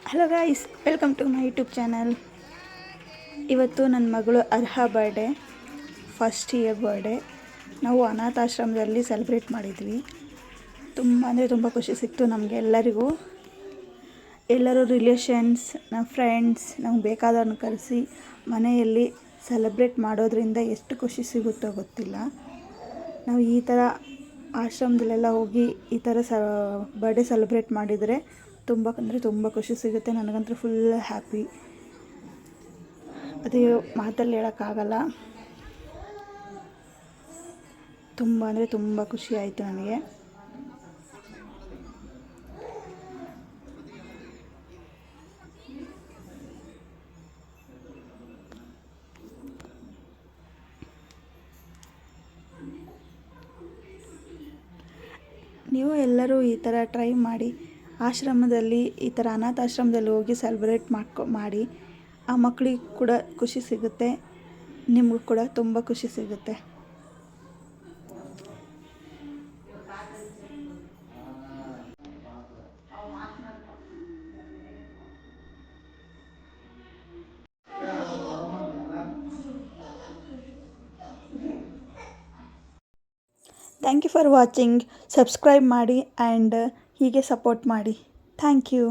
Hello guys, welcome to my YouTube channel. ಇವತ್ತು ನನ್ನ ಮಗಳು ಅರ್ಹ ಬರ್ಡೇ, ಫಸ್ಟ್ ಇಯರ್ ಬರ್ಡೇ. ನಾವು ಅನಾಥಾಶ್ರಮದಲ್ಲಿ ಸೆಲೆಬ್ರೇಟ್ ಮಾಡಿದ್ವಿ. ತುಂಬ ಅಂದರೆ ತುಂಬ ಖುಷಿ ಸಿಕ್ತು ನಮಗೆ ಎಲ್ಲರಿಗೂ. ಎಲ್ಲರೂ ರಿಲೇಷನ್ಸ್, ನಮ್ಮ ಫ್ರೆಂಡ್ಸ್, ನಮ್ಗೆ ಬೇಕಾದವ್ರನ್ನ ಕರೆಸಿ ಮನೆಯಲ್ಲಿ ಸೆಲೆಬ್ರೇಟ್ ಮಾಡೋದ್ರಿಂದ ಎಷ್ಟು ಖುಷಿ ಸಿಗುತ್ತೋ ಗೊತ್ತಿಲ್ಲ. ನಾವು ಈ ಥರ ಆಶ್ರಮದಲ್ಲೆಲ್ಲ ಹೋಗಿ ಈ ಥರ ಬರ್ಡೇ ಸೆಲೆಬ್ರೇಟ್ ಮಾಡಿದರೆ ತುಂಬ ಅಂದರೆ ತುಂಬ ಖುಷಿ ಸಿಗುತ್ತೆ. ನನಗಂತೂ ಫುಲ್ ಹ್ಯಾಪಿ, ಅದೇ ಮಾತಲ್ಲಿ ಹೇಳೋಕ್ಕಾಗಲ್ಲ. ತುಂಬ ಅಂದರೆ ತುಂಬ ಖುಷಿ ಆಯಿತು ನನಗೆ. ನೀವು ಎಲ್ಲರೂ ಈ ಥರ ಟ್ರೈ ಮಾಡಿ. ಆಶ್ರಮದಲ್ಲಿ ಈ ಥರ ಅನಾಥಾಶ್ರಮದಲ್ಲಿ ಹೋಗಿ ಸೆಲೆಬ್ರೇಟ್ ಮಾಡಿ. ಆ ಮಕ್ಕಳಿಗೆ ಕೂಡ ಖುಷಿ ಸಿಗುತ್ತೆ, ನಿಮಗೂ ಕೂಡ ತುಂಬ ಖುಷಿ ಸಿಗುತ್ತೆ. Thank you for watching. Subscribe ಮಾಡಿ ಆ್ಯಂಡ್ ಹೀಗೆ ಸಪೋರ್ಟ್ ಮಾಡಿ. Thank you.